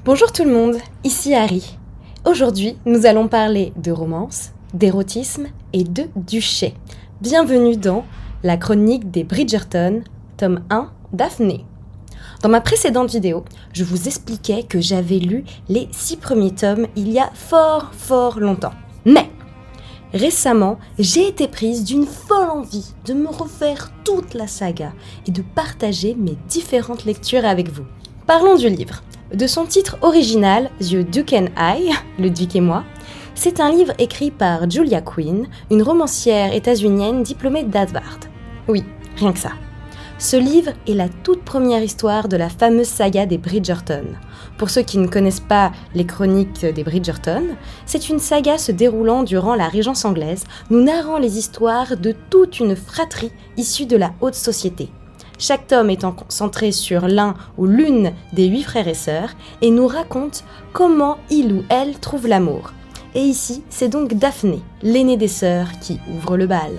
Bonjour tout le monde, ici Harry. Aujourd'hui, nous allons parler de romance, d'érotisme et de duché. Bienvenue dans la chronique des Bridgerton, tome 1, Daphné. Dans ma précédente vidéo, je vous expliquais que j'avais lu les 6 premiers tomes il y a fort longtemps. Mais récemment, j'ai été prise d'une folle envie de me refaire toute la saga et de partager mes différentes lectures avec vous. Parlons du livre. De son titre original, The Duke and I, Le Duc et moi, c'est un livre écrit par Julia Quinn, une romancière états-unienne diplômée d'Harvard. Oui, rien que ça. Ce livre est la toute première histoire de la fameuse saga des Bridgerton. Pour ceux qui ne connaissent pas les chroniques des Bridgerton, c'est une saga se déroulant durant la Régence anglaise, nous narrant les histoires de toute une fratrie issue de la haute société. Chaque tome étant centré sur l'un ou l'une des 8 frères et sœurs et nous raconte comment il ou elle trouve l'amour. Et ici, c'est donc Daphné, l'aînée des sœurs, qui ouvre le bal.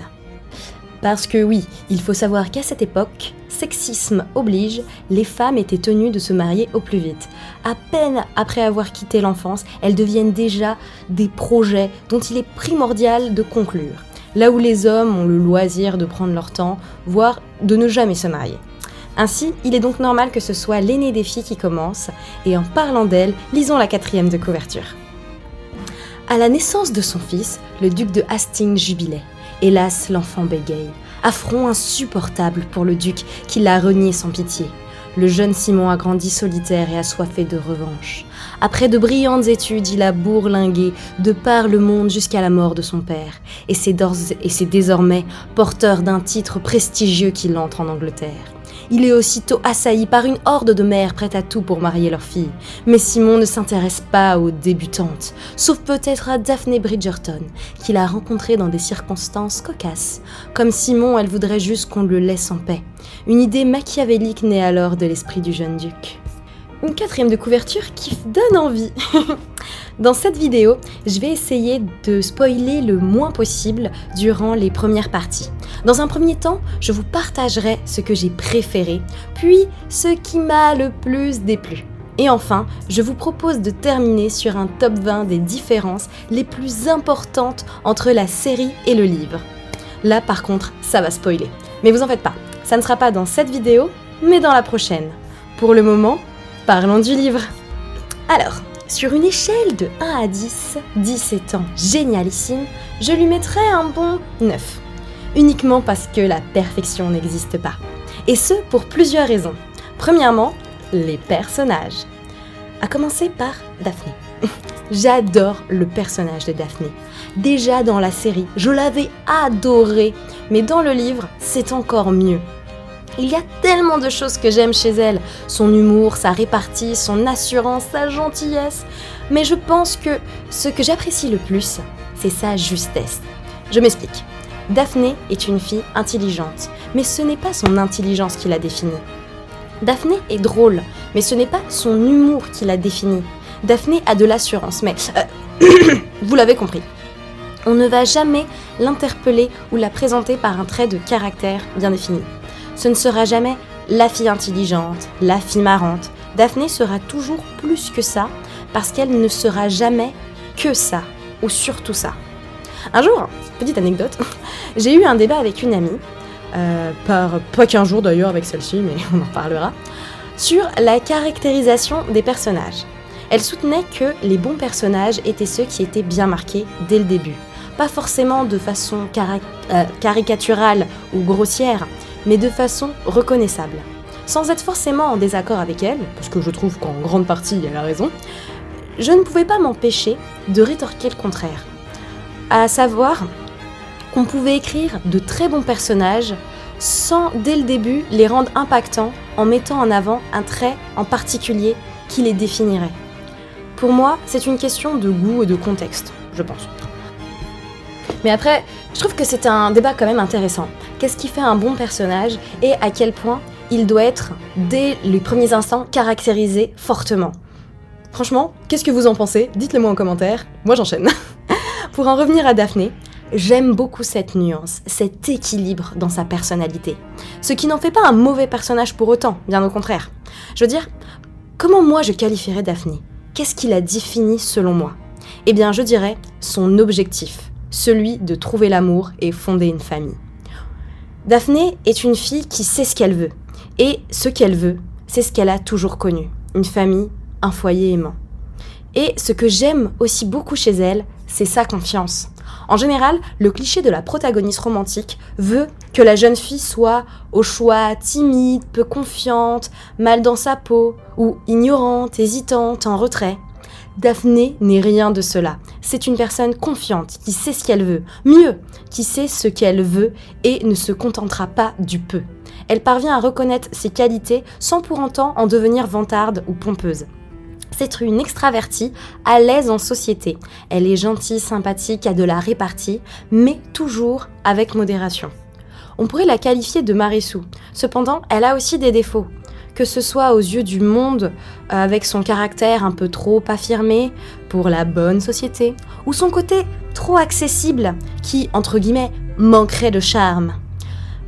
Parce que oui, il faut savoir qu'à cette époque, sexisme oblige, les femmes étaient tenues de se marier au plus vite. À peine après avoir quitté l'enfance, elles deviennent déjà des projets dont il est primordial de conclure. Là où les hommes ont le loisir de prendre leur temps, voire de ne jamais se marier. Ainsi, il est donc normal que ce soit l'aînée des filles qui commence, et en parlant d'elle, lisons la 4e de couverture. À la naissance de son fils, le duc de Hastings jubilait. Hélas, l'enfant bégaye. Affront insupportable pour le duc qui l'a renié sans pitié. Le jeune Simon a grandi solitaire et assoiffé de revanche. Après de brillantes études, il a bourlingué de par le monde jusqu'à la mort de son père. Et c'est désormais porteur d'un titre prestigieux qu'il entre en Angleterre. Il est aussitôt assailli par une horde de mères prêtes à tout pour marier leur fille. Mais Simon ne s'intéresse pas aux débutantes, sauf peut-être à Daphné Bridgerton, qu'il a rencontrée dans des circonstances cocasses. Comme Simon, elle voudrait juste qu'on le laisse en paix. Une idée machiavélique naît alors de l'esprit du jeune duc. Une 4e de couverture qui donne envie. Dans cette vidéo, je vais essayer de spoiler le moins possible durant les premières parties. Dans un premier temps, je vous partagerai ce que j'ai préféré, puis ce qui m'a le plus déplu. Et enfin, je vous propose de terminer sur un top 20 des différences les plus importantes entre la série et le livre. Là par contre, ça va spoiler. Mais vous en faites pas, ça ne sera pas dans cette vidéo, mais dans la prochaine. Pour le moment, parlons du livre. Alors, sur une échelle de 1 à 10, 10 étant génialissime, je lui mettrais un bon 9. Uniquement parce que la perfection n'existe pas. Et ce, pour plusieurs raisons. Premièrement, les personnages. À commencer par Daphné. J'adore le personnage de Daphné. Déjà dans la série, je l'avais adorée, mais dans le livre, c'est encore mieux. Il y a tellement de choses que j'aime chez elle, son humour, sa répartie, son assurance, sa gentillesse. Mais je pense que ce que j'apprécie le plus, c'est sa justesse. Je m'explique. Daphné est une fille intelligente, mais ce n'est pas son intelligence qui la définit. Daphné est drôle, mais ce n'est pas son humour qui la définit. Daphné a de l'assurance, mais vous l'avez compris. On ne va jamais l'interpeller ou la présenter par un trait de caractère bien défini. Ce ne sera jamais la fille intelligente, la fille marrante. Daphné sera toujours plus que ça, parce qu'elle ne sera jamais que ça, ou surtout ça. Un jour, petite anecdote, j'ai eu un débat avec une amie, pas qu'un jour d'ailleurs avec celle-ci, mais on en parlera, sur la caractérisation des personnages. Elle soutenait que les bons personnages étaient ceux qui étaient bien marqués dès le début. Pas forcément de façon caricaturale ou grossière, mais de façon reconnaissable. Sans être forcément en désaccord avec elle, parce que je trouve qu'en grande partie elle a raison, je ne pouvais pas m'empêcher de rétorquer le contraire. À savoir qu'on pouvait écrire de très bons personnages sans, dès le début, les rendre impactants en mettant en avant un trait en particulier qui les définirait. Pour moi, c'est une question de goût et de contexte, je pense. Mais après, je trouve que c'est un débat quand même intéressant. Qu'est-ce qui fait un bon personnage et à quel point il doit être, dès les premiers instants, caractérisé fortement. Franchement, qu'est-ce que vous en pensez ? Dites-le moi en commentaire, moi j'enchaîne. Pour en revenir à Daphné, J'aime beaucoup cette nuance, cet équilibre dans sa personnalité. Ce qui n'en fait pas un mauvais personnage pour autant, bien au contraire. Je veux dire, comment moi je qualifierais Daphné ? Qu'est-ce qui la définit selon moi ? Eh bien, je dirais son objectif, celui de trouver l'amour et fonder une famille. Daphné est une fille qui sait ce qu'elle veut. Et ce qu'elle veut, c'est ce qu'elle a toujours connu. Une famille, un foyer aimant. Et ce que j'aime aussi beaucoup chez elle, c'est sa confiance. En général, le cliché de la protagoniste romantique veut que la jeune fille soit au choix timide, peu confiante, mal dans sa peau, ou ignorante, hésitante, en retrait. Daphné n'est rien de cela. C'est une personne confiante, qui sait ce qu'elle veut. Mieux, qui sait ce qu'elle veut et ne se contentera pas du peu. Elle parvient à reconnaître ses qualités sans pour autant en devenir vantarde ou pompeuse. C'est une extravertie, à l'aise en société. Elle est gentille, sympathique, a de la répartie, mais toujours avec modération. On pourrait la qualifier de Marissou. Cependant, elle a aussi des défauts. Que ce soit aux yeux du monde, avec son caractère un peu trop affirmé pour la bonne société, ou son côté trop accessible, qui, entre guillemets, manquerait de charme.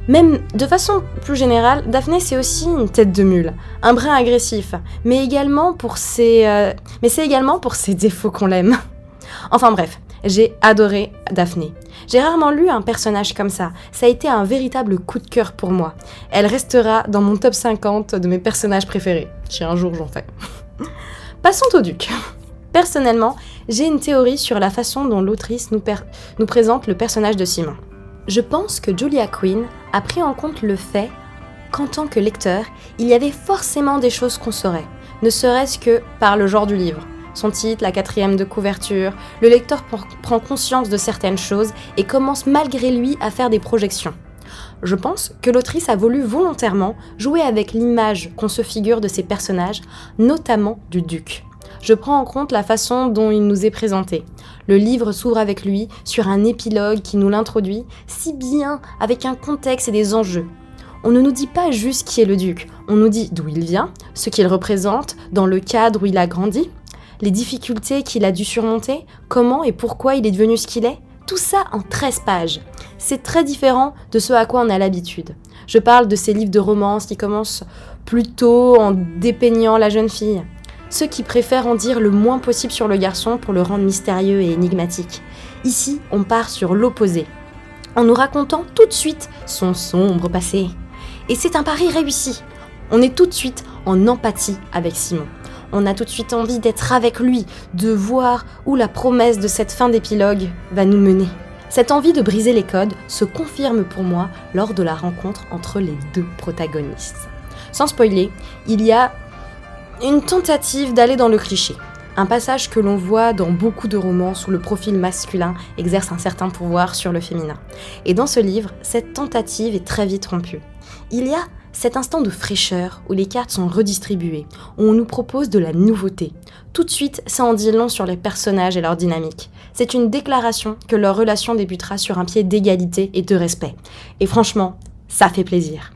Même de façon plus générale, Daphné c'est aussi une tête de mule, un brin agressif, mais c'est également pour ses défauts qu'on l'aime. Enfin bref, j'ai adoré Daphné. J'ai rarement lu un personnage comme ça a été un véritable coup de cœur pour moi. Elle restera dans mon top 50 de mes personnages préférés, si un jour j'en fais. Passons au duc. Personnellement, j'ai une théorie sur la façon dont l'autrice nous présente le personnage de Simon. Je pense que Julia Quinn a pris en compte le fait qu'en tant que lecteur, il y avait forcément des choses qu'on saurait, ne serait-ce que par le genre du livre. Son titre, la 4e de couverture, le lecteur prend conscience de certaines choses et commence malgré lui à faire des projections. Je pense que l'autrice a voulu volontairement jouer avec l'image qu'on se figure de ses personnages, notamment du duc. Je prends en compte la façon dont il nous est présenté. Le livre s'ouvre avec lui sur un épilogue qui nous l'introduit si bien avec un contexte et des enjeux. On ne nous dit pas juste qui est le duc, on nous dit d'où il vient, ce qu'il représente, dans le cadre où il a grandi, les difficultés qu'il a dû surmonter, comment et pourquoi il est devenu ce qu'il est. Tout ça en 13 pages. C'est très différent de ce à quoi on a l'habitude. Je parle de ces livres de romance qui commencent plutôt en dépeignant la jeune fille. Ceux qui préfèrent en dire le moins possible sur le garçon pour le rendre mystérieux et énigmatique. Ici, on part sur l'opposé, en nous racontant tout de suite son sombre passé. Et c'est un pari réussi. On est tout de suite en empathie avec Simon. On a tout de suite envie d'être avec lui, de voir où la promesse de cette fin d'épilogue va nous mener. Cette envie de briser les codes se confirme pour moi lors de la rencontre entre les deux protagonistes. Sans spoiler, il y a une tentative d'aller dans le cliché. Un passage que l'on voit dans beaucoup de romances où le profil masculin exerce un certain pouvoir sur le féminin. Et dans ce livre, cette tentative est très vite rompue. Il y a cet instant de fraîcheur où les cartes sont redistribuées, où on nous propose de la nouveauté. Tout de suite, ça en dit long sur les personnages et leur dynamique. C'est une déclaration que leur relation débutera sur un pied d'égalité et de respect. Et franchement, ça fait plaisir.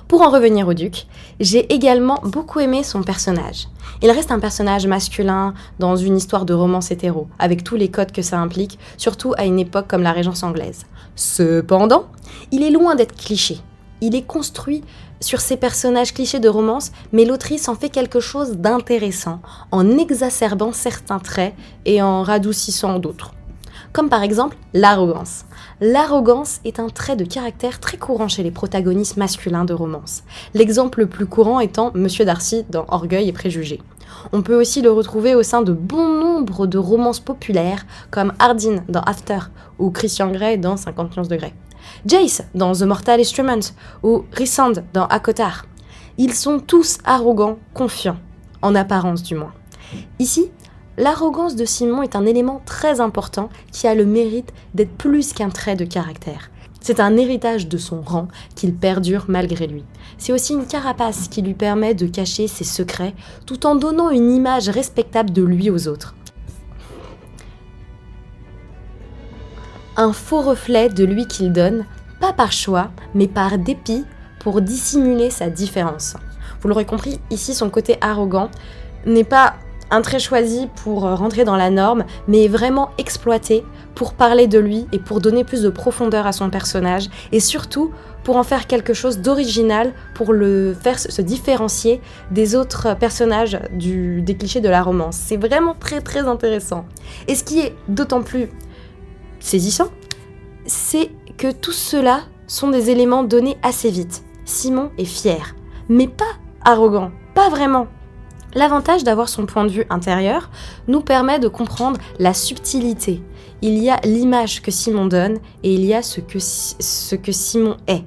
Pour en revenir au duc, j'ai également beaucoup aimé son personnage. Il reste un personnage masculin dans une histoire de romance hétéro, avec tous les codes que ça implique, surtout à une époque comme la Régence anglaise. Cependant, il est loin d'être cliché. Il est construit sur ces personnages clichés de romance, mais l'autrice en fait quelque chose d'intéressant, en exacerbant certains traits et en radoucissant d'autres. Comme par exemple l'arrogance. L'arrogance est un trait de caractère très courant chez les protagonistes masculins de romance. L'exemple le plus courant étant Monsieur Darcy dans Orgueil et Préjugés. On peut aussi le retrouver au sein de bon nombre de romances populaires comme Hardin dans After ou Christian Grey dans 50 nuances degrés. Jace dans The Mortal Instrument ou Rhysand dans ACOTAR. Ils sont tous arrogants, confiants, en apparence du moins. Ici, l'arrogance de Simon est un élément très important qui a le mérite d'être plus qu'un trait de caractère. C'est un héritage de son rang qu'il perdure malgré lui. C'est aussi une carapace qui lui permet de cacher ses secrets tout en donnant une image respectable de lui aux autres. Un faux reflet de lui qu'il donne, pas par choix, mais par dépit pour dissimuler sa différence. Vous l'aurez compris, ici son côté arrogant n'est pas un trait choisi pour rentrer dans la norme, mais est vraiment exploité pour parler de lui et pour donner plus de profondeur à son personnage, et surtout pour en faire quelque chose d'original, pour le faire se différencier des autres personnages des clichés de la romance. C'est vraiment très très intéressant. Et ce qui est d'autant plus saisissant, c'est que tout cela sont des éléments donnés assez vite. Simon est fier, mais pas arrogant, pas vraiment. L'avantage d'avoir son point de vue intérieur nous permet de comprendre la subtilité. Il y a l'image que Simon donne et il y a ce que Simon est.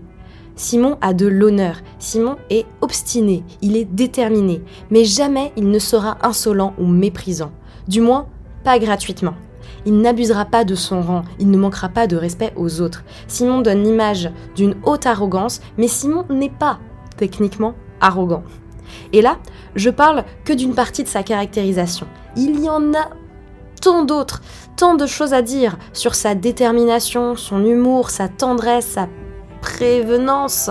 Simon a de l'honneur, Simon est obstiné, il est déterminé, mais jamais il ne sera insolent ou méprisant. Du moins, pas gratuitement. Il n'abusera pas de son rang, il ne manquera pas de respect aux autres. Simon donne l'image d'une haute arrogance, mais Simon n'est pas techniquement arrogant. Et là, je parle que d'une partie de sa caractérisation. Il y en a tant d'autres, tant de choses à dire sur sa détermination, son humour, sa tendresse, sa prévenance.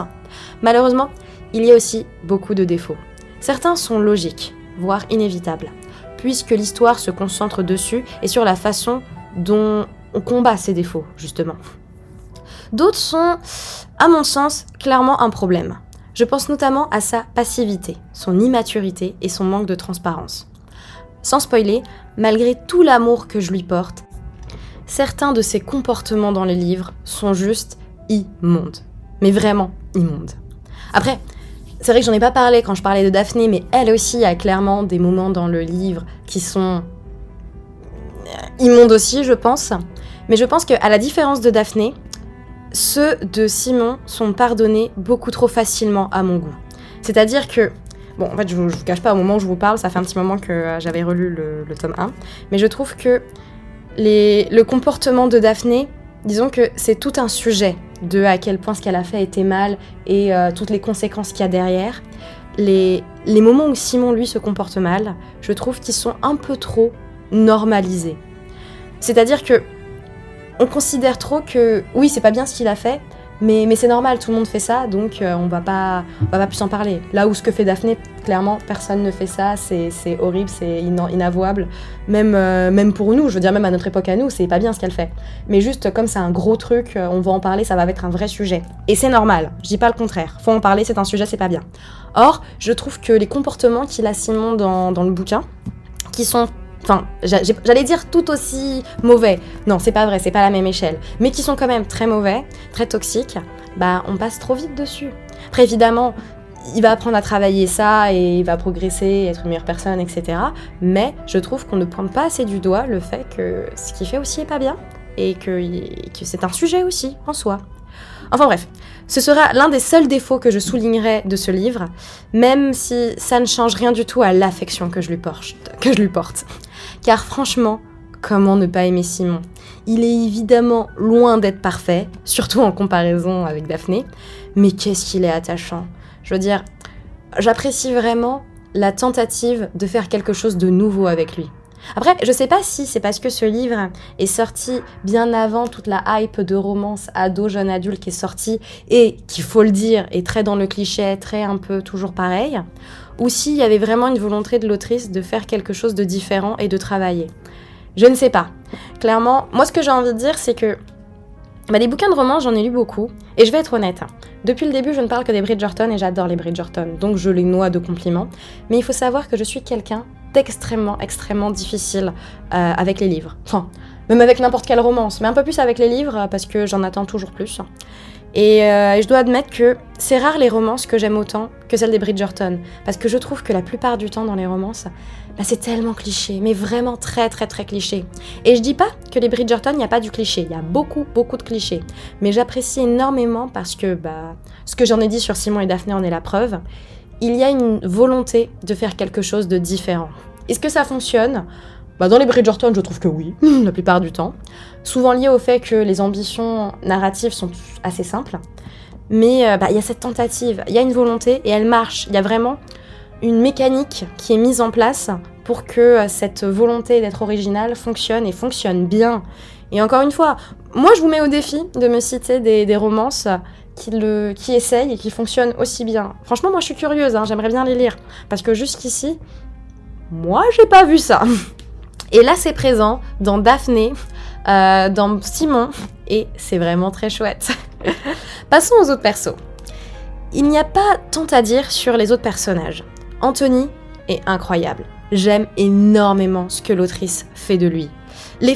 Malheureusement, il y a aussi beaucoup de défauts. Certains sont logiques, voire inévitables, puisque l'histoire se concentre dessus et sur la façon dont on combat ces défauts, justement. D'autres sont, à mon sens, clairement un problème. Je pense notamment à sa passivité, son immaturité et son manque de transparence. Sans spoiler, malgré tout l'amour que je lui porte, certains de ses comportements dans les livres sont juste immondes. Mais vraiment immondes. Après, c'est vrai que j'en ai pas parlé quand je parlais de Daphné, mais elle aussi a clairement des moments dans le livre qui sont immondes aussi, je pense. Mais je pense qu'à la différence de Daphné, ceux de Simon sont pardonnés beaucoup trop facilement à mon goût. C'est-à-dire que, bon, en fait, je vous cache pas, au moment où je vous parle, ça fait un petit moment que j'avais relu le tome 1, mais je trouve que le comportement de Daphné, disons que c'est tout un sujet de à quel point ce qu'elle a fait était mal et toutes les conséquences qu'il y a derrière. Les moments où Simon, lui, se comporte mal, je trouve qu'ils sont un peu trop normalisés. C'est-à-dire que on considère trop que, oui, c'est pas bien ce qu'il a fait, mais c'est normal, tout le monde fait ça, donc on va pas plus en parler. Là où ce que fait Daphné, clairement, personne ne fait ça, c'est horrible, c'est inavouable. Même pour nous, je veux dire, même à notre époque à nous, c'est pas bien ce qu'elle fait. Mais juste, comme c'est un gros truc, on va en parler, ça va être un vrai sujet. Et c'est normal, je dis pas le contraire. Faut en parler, c'est un sujet, c'est pas bien. Or, je trouve que les comportements qu'il a Simon dans le bouquin, qui sont... Enfin, j'allais dire tout aussi mauvais. Non, c'est pas vrai, c'est pas la même échelle. Mais qui sont quand même très mauvais, très toxiques, bah on passe trop vite dessus. Après, évidemment, il va apprendre à travailler ça et il va progresser, être une meilleure personne, etc. Mais je trouve qu'on ne pointe pas assez du doigt le fait que ce qu'il fait aussi est pas bien et que c'est un sujet aussi en soi. Enfin bref, ce sera l'un des seuls défauts que je soulignerai de ce livre, même si ça ne change rien du tout à l'affection que je lui porte. Car franchement, comment ne pas aimer Simon ? Il est évidemment loin d'être parfait, surtout en comparaison avec Daphné, mais qu'est-ce qu'il est attachant. Je veux dire, j'apprécie vraiment la tentative de faire quelque chose de nouveau avec lui. Après, je sais pas si c'est parce que ce livre est sorti bien avant toute la hype de romance ado, jeune adulte qui est sortie et qui, faut le dire, est très dans le cliché, très un peu toujours pareil, ou s'il y avait vraiment une volonté de l'autrice de faire quelque chose de différent et de travailler. Je ne sais pas. Clairement, moi ce que j'ai envie de dire, c'est que des bouquins de romance, j'en ai lu beaucoup, et je vais être honnête. Depuis le début, je ne parle que des Bridgerton et j'adore les Bridgerton, donc je les noie de compliments. Mais il faut savoir que je suis quelqu'un extrêmement difficile avec les livres. Enfin, même avec n'importe quelle romance, mais un peu plus avec les livres parce que j'en attends toujours plus. Et je dois admettre que c'est rare les romances que j'aime autant que celles des Bridgerton, parce que je trouve que la plupart du temps dans les romances, c'est tellement cliché, mais vraiment très cliché. Et je dis pas que les Bridgerton, il n'y a pas du cliché, il y a beaucoup de clichés, mais j'apprécie énormément parce que ce que j'en ai dit sur Simon et Daphné en est la preuve. Il y a une volonté de faire quelque chose de différent. Est-ce que ça fonctionne ? Dans les Bridgerton, je trouve que oui, la plupart du temps. Souvent lié au fait que les ambitions narratives sont assez simples. Mais il y a cette tentative, il y a une volonté et elle marche. Il y a vraiment une mécanique qui est mise en place pour que cette volonté d'être originale fonctionne et fonctionne bien. Et encore une fois, moi je vous mets au défi de me citer des romances qui essayent et qui fonctionnent aussi bien. Franchement, moi je suis curieuse, j'aimerais bien les lire. Parce que jusqu'ici, moi j'ai pas vu ça. Et là c'est présent dans Daphné, dans Simon, et c'est vraiment très chouette. Passons aux autres persos. Il n'y a pas tant à dire sur les autres personnages. Anthony est incroyable. J'aime énormément ce que l'autrice fait de lui. Les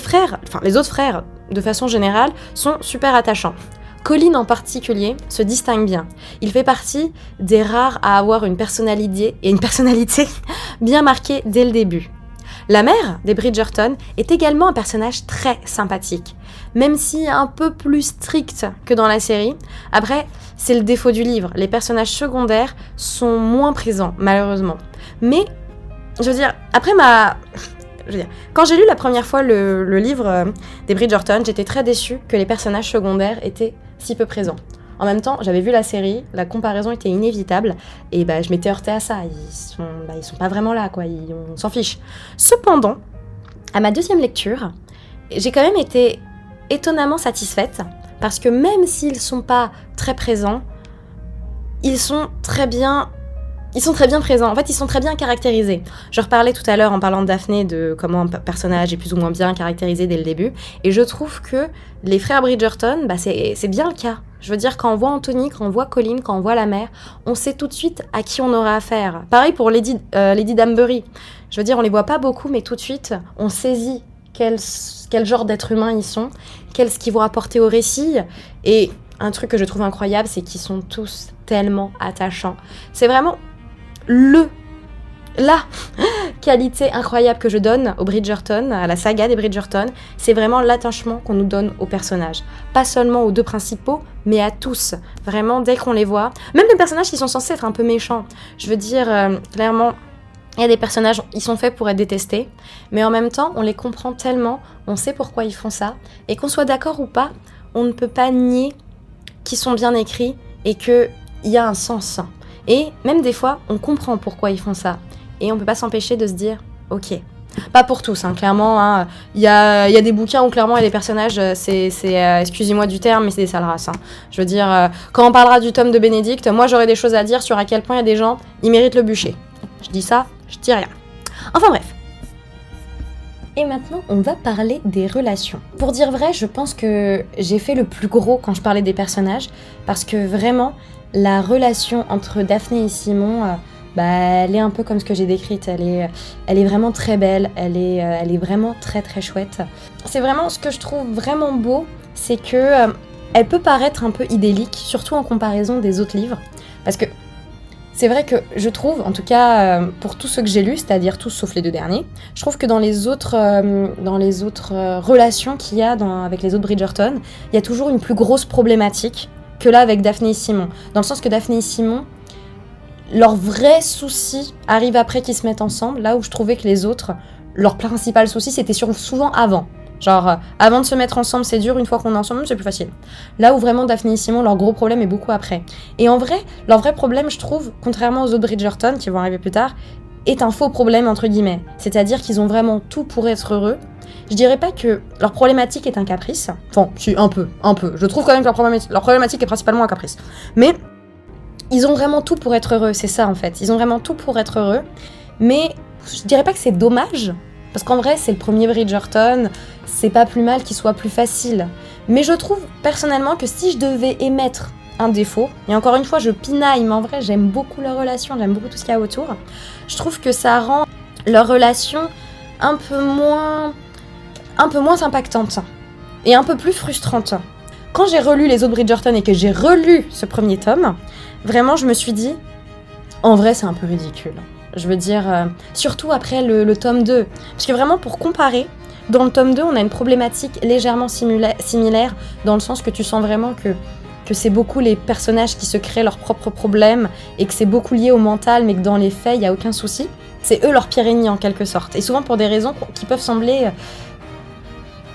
autres frères, de façon générale, sont super attachants. Colin en particulier se distingue bien. Il fait partie des rares à avoir une personnalité bien marquée dès le début. La mère des Bridgerton est également un personnage très sympathique, même si un peu plus strict que dans la série. Après, c'est le défaut du livre, les personnages secondaires sont moins présents, malheureusement. Mais, quand j'ai lu la première fois le livre des Bridgerton, j'étais très déçue que les personnages secondaires étaient si peu présents. En même temps, j'avais vu la série, la comparaison était inévitable, et je m'étais heurtée à ça. Ils sont pas vraiment là, quoi. On s'en fiche. Cependant, à ma deuxième lecture, j'ai quand même été étonnamment satisfaite, parce que même s'ils sont pas très présents, ils sont très bien présents. En fait, ils sont très bien caractérisés. Je reparlais tout à l'heure en parlant de Daphné de comment un personnage est plus ou moins bien caractérisé dès le début. Et je trouve que les frères Bridgerton, c'est bien le cas. Je veux dire, quand on voit Anthony, quand on voit Colin, quand on voit la mère, on sait tout de suite à qui on aura affaire. Pareil pour Lady Danbury. Je veux dire, on les voit pas beaucoup, mais tout de suite, on saisit quel genre d'être humain ils sont, ce qu'ils vont apporter au récit. Et un truc que je trouve incroyable, c'est qu'ils sont tous tellement attachants. C'est vraiment la qualité incroyable que je donne aux Bridgerton, à la saga des Bridgerton, c'est vraiment l'attachement qu'on nous donne aux personnages. Pas seulement aux deux principaux, mais à tous. Vraiment, dès qu'on les voit, même les personnages qui sont censés être un peu méchants. Je veux dire, clairement, il y a des personnages, ils sont faits pour être détestés, mais en même temps, on les comprend tellement, on sait pourquoi ils font ça, et qu'on soit d'accord ou pas, on ne peut pas nier qu'ils sont bien écrits et qu'il y a un sens. Et même des fois, on comprend pourquoi ils font ça. Et on peut pas s'empêcher de se dire, ok. Pas pour tous, clairement. Il y a des bouquins où clairement il y a des personnages, excusez-moi du terme, mais c'est des sales races. Je veux dire, quand on parlera du tome de Bénédicte, moi j'aurai des choses à dire sur à quel point il y a des gens, ils méritent le bûcher. Je dis ça, je dis rien. Enfin bref. Et maintenant, on va parler des relations. Pour dire vrai, je pense que j'ai fait le plus gros quand je parlais des personnages, parce que vraiment, la relation entre Daphné et Simon, elle est un peu comme ce que j'ai décrite. Elle est vraiment très belle, elle est vraiment très très chouette. C'est vraiment ce que je trouve vraiment beau, c'est que elle peut paraître un peu idyllique, surtout en comparaison des autres livres, parce que c'est vrai que je trouve, en tout cas pour tous ceux que j'ai lus, c'est-à-dire tous sauf les deux derniers, je trouve que dans les autres relations qu'il y a avec les autres Bridgerton, il y a toujours une plus grosse problématique que là avec Daphné et Simon. Dans le sens que Daphné et Simon, leur vrai souci arrive après qu'ils se mettent ensemble, là où je trouvais que les autres, leur principal souci, c'était souvent avant. Genre, avant de se mettre ensemble, c'est dur, une fois qu'on est ensemble, c'est plus facile. Là où vraiment Daphné et Simon, leur gros problème est beaucoup après. Et en vrai, leur vrai problème, je trouve, contrairement aux autres Bridgerton, qui vont arriver plus tard, est un faux problème, entre guillemets. C'est-à-dire qu'ils ont vraiment tout pour être heureux. Je dirais pas que leur problématique est un caprice. Enfin, si, un peu. Je trouve quand même que leur problématique est principalement un caprice. Mais ils ont vraiment tout pour être heureux, c'est ça en fait. Ils ont vraiment tout pour être heureux. Mais je dirais pas que c'est dommage, parce qu'en vrai, c'est le premier Bridgerton, c'est pas plus mal qu'il soit plus facile. Mais je trouve personnellement que si je devais émettre un défaut, et encore une fois, je pinaille, mais en vrai, j'aime beaucoup leur relation, j'aime beaucoup tout ce qu'il y a autour, je trouve que ça rend leur relation un peu moins impactante et un peu plus frustrante. Quand j'ai relu les autres Bridgerton et que j'ai relu ce premier tome, vraiment, je me suis dit, en vrai, c'est un peu ridicule. Je veux dire, surtout après le tome 2. Parce que vraiment, pour comparer, dans le tome 2, on a une problématique légèrement similaire, dans le sens que tu sens vraiment que c'est beaucoup les personnages qui se créent leurs propres problèmes et que c'est beaucoup lié au mental, mais que dans les faits, il n'y a aucun souci. C'est eux leur pire ennemi, en quelque sorte. Et souvent pour des raisons qui peuvent sembler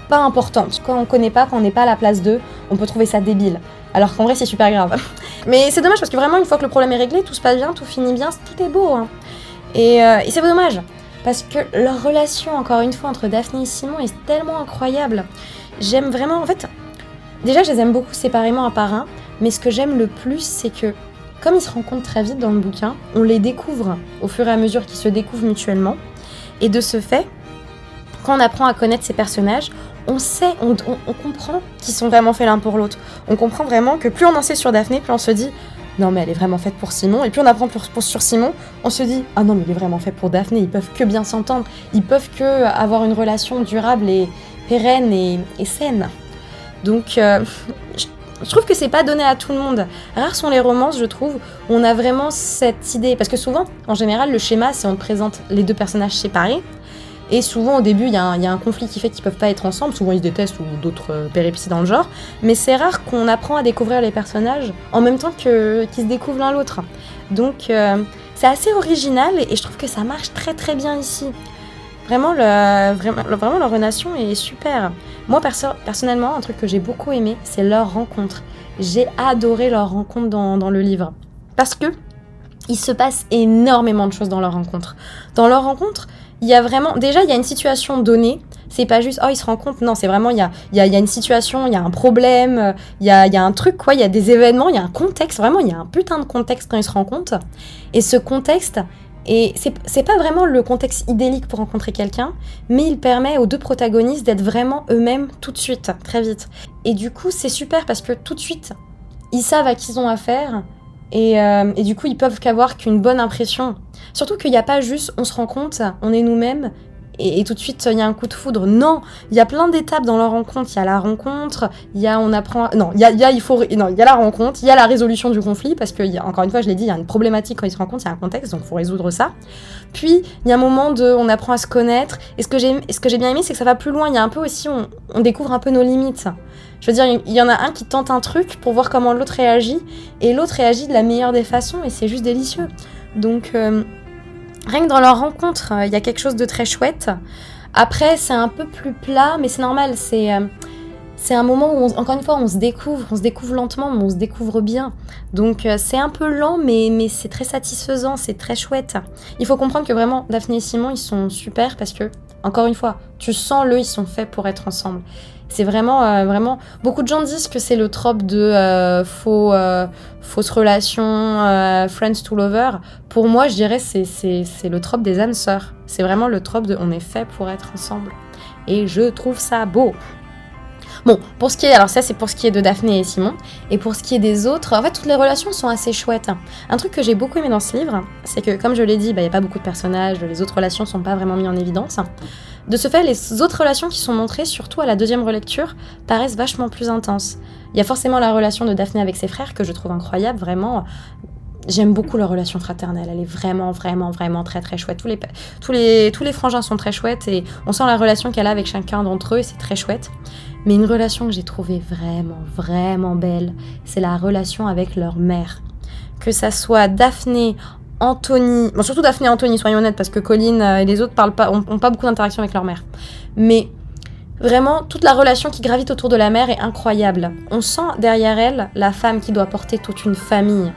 pas importantes. Quand on connaît pas, quand on n'est pas à la place d'eux, on peut trouver ça débile. Alors qu'en vrai, c'est super grave. Mais c'est dommage parce que vraiment, une fois que le problème est réglé, tout se passe bien, tout finit bien, tout est beau. Et c'est dommage. Parce que leur relation, encore une fois, entre Daphné et Simon est tellement incroyable. J'aime vraiment, en fait, déjà je les aime beaucoup séparément un par un, mais ce que j'aime le plus, c'est que, comme ils se rencontrent très vite dans le bouquin, on les découvre au fur et à mesure qu'ils se découvrent mutuellement. Et de ce fait, quand on apprend à connaître ces personnages, on sait, on comprend qu'ils sont vraiment faits l'un pour l'autre. On comprend vraiment que plus on en sait sur Daphné, plus on se dit non mais elle est vraiment faite pour Simon. Et puis on apprend sur Simon, on se dit ah non mais il est vraiment fait pour Daphné, ils peuvent que bien s'entendre, ils peuvent que avoir une relation durable et pérenne et saine. Donc je trouve que c'est pas donné à tout le monde. Rares sont les romances, je trouve, où on a vraiment cette idée. Parce que souvent, en général, le schéma, c'est on te présente les deux personnages séparés. Et souvent, au début, il y a un conflit qui fait qu'ils peuvent pas être ensemble. Souvent, ils se détestent ou d'autres péripéties dans le genre. Mais c'est rare qu'on apprend à découvrir les personnages en même temps qu'ils se découvrent l'un l'autre. Donc, c'est assez original et je trouve que ça marche très très bien ici. Vraiment, leur relation est super. Moi, personnellement, un truc que j'ai beaucoup aimé, c'est leur rencontre. J'ai adoré leur rencontre dans le livre. Parce que il se passe énormément de choses dans leur rencontre. Dans leur rencontre, il y a vraiment... Déjà, il y a une situation donnée. C'est pas juste, oh, ils se rencontrent. Non, c'est vraiment, il y a une situation, il y a un problème, il y a un truc, quoi. Il y a des événements, il y a un contexte. Vraiment, il y a un putain de contexte quand ils se rencontrent. Et ce contexte... Et c'est pas vraiment le contexte idyllique pour rencontrer quelqu'un, mais il permet aux deux protagonistes d'être vraiment eux-mêmes tout de suite, très vite. Et du coup, c'est super parce que tout de suite, ils savent à qui ils ont affaire et du coup, ils peuvent qu'avoir qu'une bonne impression. Surtout qu'il n'y a pas juste on se rend compte, on est nous-mêmes et tout de suite, il y a un coup de foudre. Non, il y a plein d'étapes dans leur rencontre. Il y a la rencontre, il y a on apprend... Non, il y a la rencontre, il y a la résolution du conflit, parce que, encore une fois, je l'ai dit, il y a une problématique quand ils se rencontrent, il y a un contexte, donc il faut résoudre ça. Puis, il y a un moment de on apprend à se connaître. Et ce que j'ai bien aimé, c'est que ça va plus loin. Il y a un peu aussi, on découvre un peu nos limites. Je veux dire, il y en a un qui tente un truc pour voir comment l'autre réagit, et l'autre réagit de la meilleure des façons, et c'est juste délicieux. Donc... Rien que dans leur rencontre, il y a quelque chose de très chouette. Après, c'est un peu plus plat, mais c'est normal. C'est un moment où, encore une fois, on se découvre lentement, mais on se découvre bien. Donc, c'est un peu lent, mais c'est très satisfaisant, c'est très chouette. Il faut comprendre que vraiment, Daphné et Simon, ils sont super parce que, encore une fois, tu sens ils sont faits pour être ensemble. C'est vraiment... Beaucoup de gens disent que c'est le trope de fausse relation, friends to lover. Pour moi, je dirais c'est le trope des âmes sœurs. C'est vraiment le trope de on est fait pour être ensemble. Et je trouve ça beau. Bon, pour ce qui est... Alors ça, c'est pour ce qui est de Daphné et Simon. Et pour ce qui est des autres, en fait, toutes les relations sont assez chouettes. Un truc que j'ai beaucoup aimé dans ce livre, c'est que, comme je l'ai dit, il n'y a pas beaucoup de personnages, les autres relations ne sont pas vraiment mises en évidence. De ce fait, les autres relations qui sont montrées, surtout à la deuxième relecture, paraissent vachement plus intenses. Il y a forcément la relation de Daphné avec ses frères, que je trouve incroyable, vraiment... J'aime beaucoup leur relation fraternelle, elle est vraiment très très chouette. Tous les frangins sont très chouettes et on sent la relation qu'elle a avec chacun d'entre eux et c'est très chouette. Mais une relation que j'ai trouvée vraiment belle, c'est la relation avec leur mère. Que ça soit Daphné, Anthony, bon surtout Daphné et Anthony, soyons honnêtes, parce que Colline et les autres ont pas beaucoup d'interaction avec leur mère. Mais vraiment, toute la relation qui gravite autour de la mère est incroyable. On sent derrière elle la femme qui doit porter toute une famille.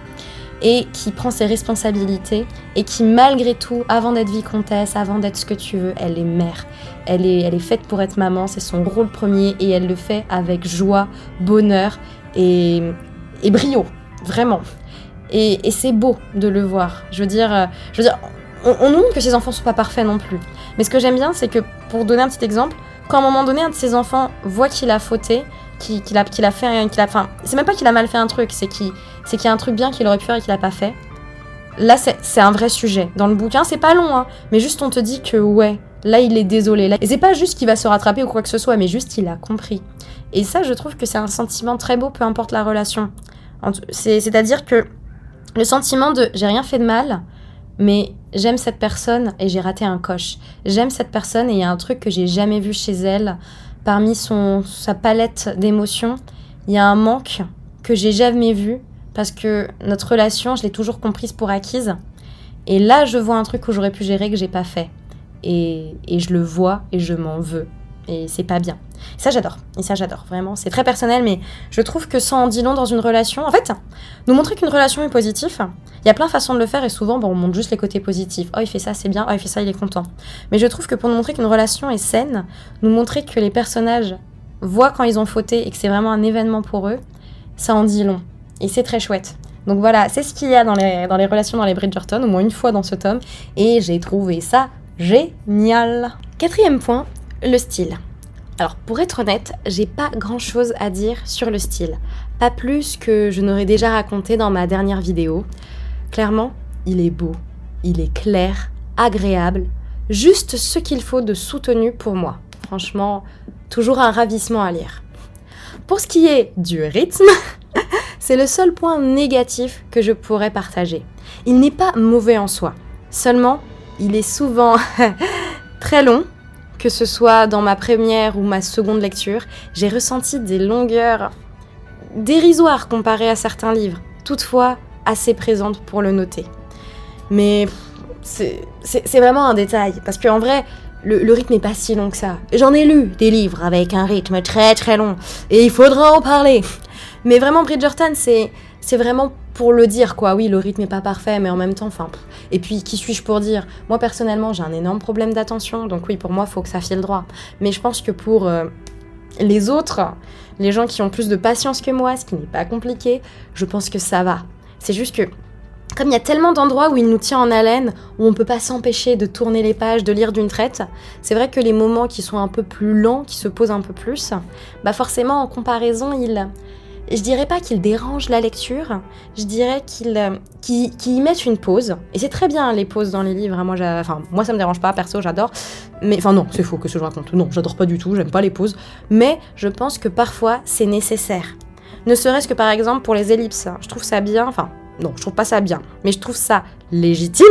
Et qui prend ses responsabilités et qui malgré tout, avant d'être vicomtesse, avant d'être ce que tu veux, elle est mère. Elle est faite pour être maman, c'est son rôle premier et elle le fait avec joie, bonheur et brio, vraiment. Et c'est beau de le voir. Je veux dire, on nous montre que ses enfants sont pas parfaits non plus. Mais ce que j'aime bien, c'est que, pour donner un petit exemple, quand à un moment donné, un de ses enfants voit qu'il a fauté, qu'il a fait, c'est même pas qu'il a mal fait un truc, c'est qu'il y a un truc bien qu'il aurait pu faire et qu'il a pas fait. Là, c'est un vrai sujet. Dans le bouquin, c'est pas long, hein, mais juste on te dit que ouais, là il est désolé. Là, et c'est pas juste qu'il va se rattraper ou quoi que ce soit, mais juste il a compris. Et ça, je trouve que c'est un sentiment très beau, peu importe la relation. C'est-à-dire que le sentiment de j'ai rien fait de mal, mais j'aime cette personne et j'ai raté un coche. J'aime cette personne et il y a un truc que j'ai jamais vu chez elle. Parmi sa palette d'émotions, il y a un manque que j'ai jamais vu parce que notre relation, je l'ai toujours comprise pour acquise. Et là, je vois un truc que j'aurais pu gérer que j'ai pas fait. Et je le vois et je m'en veux. Et c'est pas bien. Et ça, j'adore. Vraiment, c'est très personnel, mais je trouve que ça en dit long dans une relation. En fait, nous montrer qu'une relation est positive, il y a plein de façons de le faire et souvent, on montre juste les côtés positifs. Oh, il fait ça, c'est bien. Oh, il fait ça, il est content. Mais je trouve que pour nous montrer qu'une relation est saine, nous montrer que les personnages voient quand ils ont fauté et que c'est vraiment un événement pour eux, ça en dit long. Et c'est très chouette. Donc voilà, c'est ce qu'il y a dans les relations dans les Bridgerton, au moins une fois dans ce tome. Et j'ai trouvé ça génial. 4e point, le style. Alors pour être honnête, j'ai pas grand chose à dire sur le style. Pas plus que je n'aurais déjà raconté dans ma dernière vidéo. Clairement, il est beau, il est clair, agréable, juste ce qu'il faut de soutenu pour moi. Franchement, toujours un ravissement à lire. Pour ce qui est du rythme, c'est le seul point négatif que je pourrais partager. Il n'est pas mauvais en soi, seulement il est souvent très long. Que ce soit dans ma première ou ma seconde lecture, j'ai ressenti des longueurs dérisoires comparées à certains livres, toutefois assez présentes pour le noter. Mais c'est vraiment un détail, parce qu'en vrai, le rythme n'est pas si long que ça. J'en ai lu des livres avec un rythme très très long, et il faudra en parler. Mais vraiment, Bridgerton, c'est vraiment pour le dire, quoi. Oui, le rythme n'est pas parfait, mais en même temps, Et puis, qui suis-je pour dire ? Moi, personnellement, j'ai un énorme problème d'attention, donc oui, pour moi, il faut que ça file droit. Mais je pense que pour les autres, les gens qui ont plus de patience que moi, ce qui n'est pas compliqué, je pense que ça va. C'est juste que, comme il y a tellement d'endroits où il nous tient en haleine, où on ne peut pas s'empêcher de tourner les pages, de lire d'une traite, c'est vrai que les moments qui sont un peu plus lents, qui se posent un peu plus, bah forcément, en comparaison, je dirais pas qu'ils dérangent la lecture, je dirais qu'ils y mettent une pause. Et c'est très bien les pauses dans les livres, hein. Moi ça me dérange pas, perso j'adore. Mais non, c'est faux que ce que je raconte. Non, j'adore pas du tout, j'aime pas les pauses. Mais je pense que parfois c'est nécessaire. Ne serait-ce que par exemple pour les ellipses. Je trouve ça bien, non, je trouve pas ça bien. Mais je trouve ça légitime.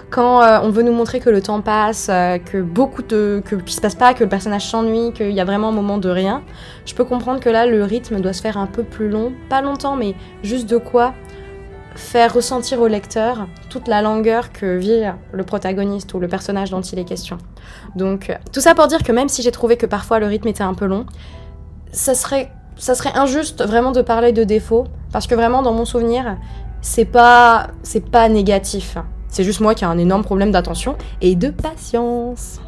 Quand on veut nous montrer que le temps passe, qu'il se passe pas, que le personnage s'ennuie, qu'il y a vraiment un moment de rien, je peux comprendre que là, le rythme doit se faire un peu plus long. Pas longtemps, mais juste de quoi faire ressentir au lecteur toute la langueur que vit le protagoniste ou le personnage dont il est question. Donc, tout ça pour dire que même si j'ai trouvé que parfois le rythme était un peu long, ça serait injuste vraiment de parler de défaut, parce que vraiment, dans mon souvenir, c'est pas négatif. C'est juste moi qui ai un énorme problème d'attention et de patience.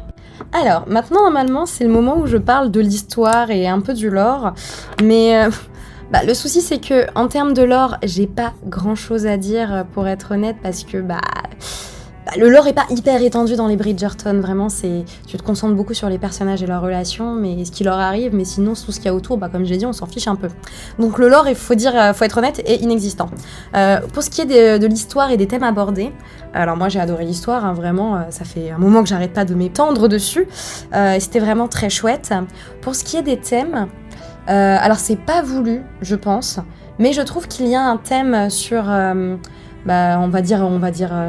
Alors, maintenant, normalement, c'est le moment où je parle de l'histoire et un peu du lore. Mais le souci, c'est que en termes de lore, j'ai pas grand-chose à dire, pour être honnête, parce que le lore est pas hyper étendu dans les Bridgerton. Vraiment, tu te concentres beaucoup sur les personnages et leurs relations, mais ce qui leur arrive. Mais sinon, tout ce qu'il y a autour, comme j'ai dit, on s'en fiche un peu. Donc le lore, faut être honnête, est inexistant. Pour ce qui est de l'histoire et des thèmes abordés, alors moi j'ai adoré l'histoire, hein, vraiment, ça fait un moment que j'arrête pas de m'étendre dessus, et c'était vraiment très chouette. Pour ce qui est des thèmes, alors c'est pas voulu, je pense, mais je trouve qu'il y a un thème sur... on va dire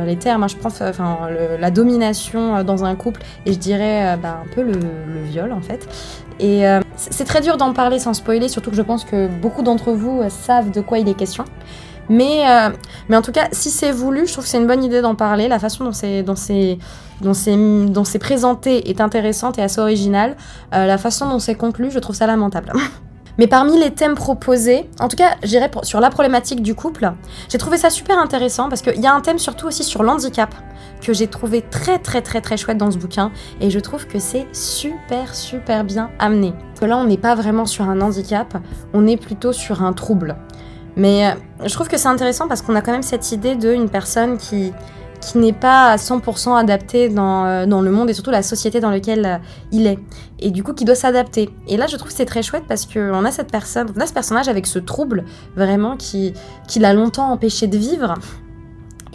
les termes, hein, je pense, la domination dans un couple, et je dirais un peu le viol en fait. Et c'est très dur d'en parler sans spoiler, surtout que je pense que beaucoup d'entre vous savent de quoi il est question. Mais en tout cas, si c'est voulu, je trouve que c'est une bonne idée d'en parler. La façon dont c'est présenté est intéressante et assez originale. La façon dont c'est conclu, je trouve ça lamentable. Mais parmi les thèmes proposés, en tout cas, j'irais sur la problématique du couple, j'ai trouvé ça super intéressant parce qu'il y a un thème surtout aussi sur l'handicap que j'ai trouvé très très très très chouette dans ce bouquin, et je trouve que c'est super super bien amené. Parce que là, on n'est pas vraiment sur un handicap, on est plutôt sur un trouble. Mais je trouve que c'est intéressant parce qu'on a quand même cette idée d'une personne qui n'est pas à 100% adaptée dans le monde et surtout la société dans laquelle il est. Et du coup, qui doit s'adapter. Et là, je trouve que c'est très chouette parce qu'on a ce personnage avec ce trouble vraiment qui l'a longtemps empêché de vivre.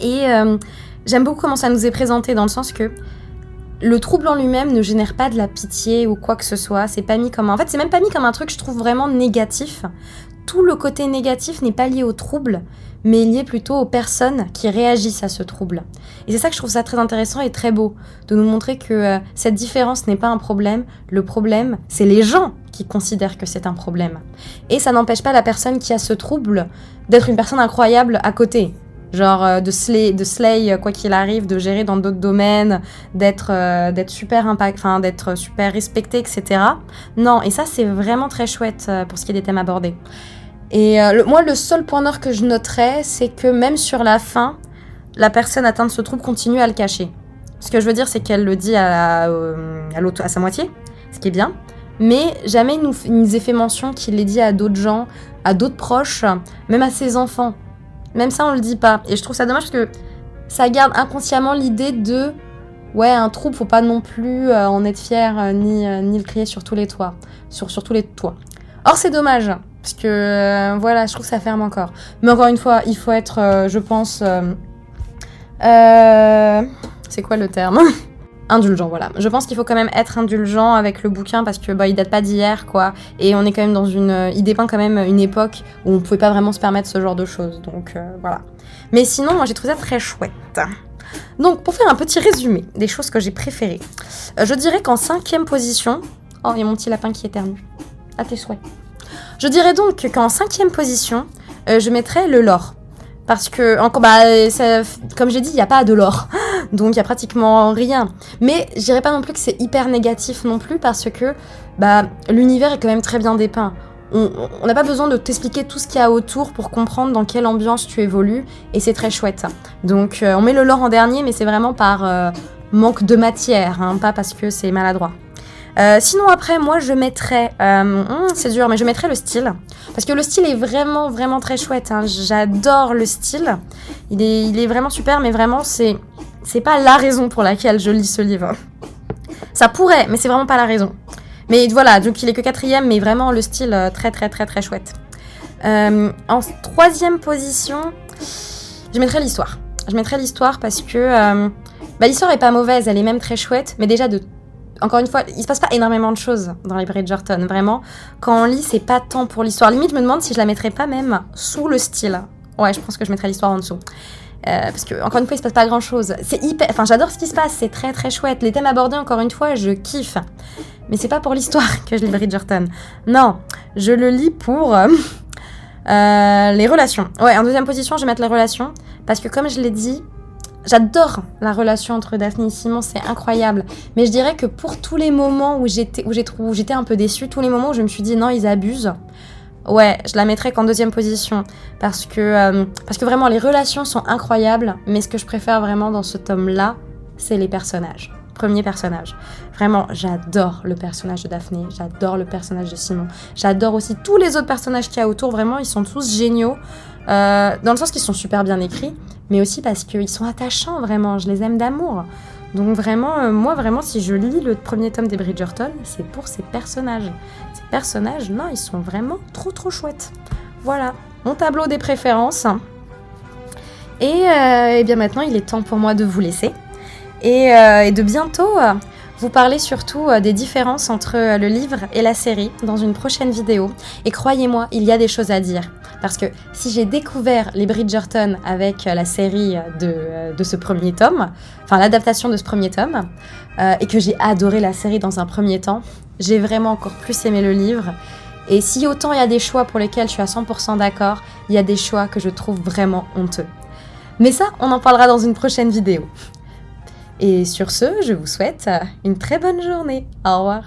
Et j'aime beaucoup comment ça nous est présenté, dans le sens que le trouble en lui-même ne génère pas de la pitié ou quoi que ce soit. C'est même pas mis comme un truc, je trouve, vraiment négatif. Tout le côté négatif n'est pas lié au trouble, mais lié plutôt aux personnes qui réagissent à ce trouble. Et c'est ça que je trouve ça très intéressant et très beau, de nous montrer que cette différence n'est pas un problème. Le problème, c'est les gens qui considèrent que c'est un problème. Et ça n'empêche pas la personne qui a ce trouble d'être une personne incroyable à côté. Genre de slay quoi qu'il arrive, de gérer dans d'autres domaines, d'être super d'être super respecté, etc. Non, et ça c'est vraiment très chouette pour ce qui est des thèmes abordés. Et moi, le seul point d'or que je noterais, c'est que même sur la fin, la personne atteinte de ce trouble continue à le cacher. Ce que je veux dire, c'est qu'elle le dit à sa moitié, ce qui est bien, mais jamais il nous ait fait mention qu'il l'ait dit à d'autres gens, à d'autres proches, même à ses enfants. Même ça, on le dit pas. Et je trouve ça dommage parce que ça garde inconsciemment l'idée de ouais, un trouble, faut pas non plus en être fier ni le crier sur tous les toits. Sur tous les toits. Or, c'est dommage, parce que voilà, je trouve que ça ferme encore. Mais encore une fois, il faut être, je pense... c'est quoi le terme? Indulgent, voilà. Je pense qu'il faut quand même être indulgent avec le bouquin parce que il date pas d'hier, quoi. Et on est quand même dans il dépeint quand même une époque où on pouvait pas vraiment se permettre ce genre de choses. Donc voilà. Mais sinon, moi j'ai trouvé ça très chouette. Donc pour faire un petit résumé des choses que j'ai préférées, je dirais qu'en 5e position... Oh, il y a mon petit lapin qui éternue. À tes souhaits. Je dirais donc qu'en 5e position, je mettrais le lore. Parce que, comme j'ai dit, il n'y a pas de lore. Donc, il n'y a pratiquement rien. Mais je dirais pas non plus que c'est hyper négatif non plus, parce que l'univers est quand même très bien dépeint. On n'a pas besoin de t'expliquer tout ce qu'il y a autour pour comprendre dans quelle ambiance tu évolues, et c'est très chouette. Donc, on met le lore en dernier, mais c'est vraiment par manque de matière, hein, pas parce que c'est maladroit. Sinon après moi je mettrais c'est dur mais je mettrais le style parce que le style est vraiment vraiment très chouette, hein. J'adore le style, il est vraiment super, mais vraiment c'est pas la raison pour laquelle je lis ce livre. Ça pourrait, mais c'est vraiment pas la raison. Mais voilà, donc il est que 4e, mais vraiment le style très très très très chouette. En 3e position, je mettrais l'histoire. Je mettrais l'histoire parce que l'histoire est pas mauvaise, elle est même très chouette, mais déjà encore une fois, il se passe pas énormément de choses dans les Bridgerton, vraiment. Quand on lit, c'est pas tant pour l'histoire. Limite, je me demande si je la mettrais pas même sous le style. Ouais, je pense que je mettrais l'histoire en dessous. Parce que, encore une fois, il se passe pas grand chose. J'adore ce qui se passe, c'est très très chouette. Les thèmes abordés, encore une fois, je kiffe. Mais c'est pas pour l'histoire que je lis Bridgerton. Non, je le lis pour les relations. Ouais, en 2e position, je vais mettre les relations. Parce que, comme je l'ai dit, j'adore la relation entre Daphné et Simon, c'est incroyable. Mais je dirais que pour tous les moments où j'étais un peu déçue, tous les moments où je me suis dit non, ils abusent, ouais, je la mettrais qu'en 2e position. Parce que vraiment, les relations sont incroyables. Mais ce que je préfère vraiment dans ce tome-là, c'est les personnages. Premier personnage. Vraiment, j'adore le personnage de Daphné. J'adore le personnage de Simon. J'adore aussi tous les autres personnages qu'il y a autour. Vraiment, ils sont tous géniaux. Dans le sens qu'ils sont super bien écrits, mais aussi parce qu'ils sont attachants, vraiment. Je les aime d'amour. Donc vraiment, moi, vraiment, si je lis le 1er tome des Bridgerton, c'est pour ces personnages. Ces personnages, non, ils sont vraiment trop, trop chouettes. Voilà, mon tableau des préférences. Et bien maintenant, il est temps pour moi de vous laisser. Et de bientôt vous parler surtout des différences entre le livre et la série dans une prochaine vidéo. Et croyez-moi, il y a des choses à dire. Parce que si j'ai découvert les Bridgerton avec la série de ce 1er tome, enfin l'adaptation de ce 1er tome, et que j'ai adoré la série dans un premier temps, j'ai vraiment encore plus aimé le livre. Et si autant il y a des choix pour lesquels je suis à 100% d'accord, il y a des choix que je trouve vraiment honteux. Mais ça, on en parlera dans une prochaine vidéo. Et sur ce, je vous souhaite une très bonne journée. Au revoir.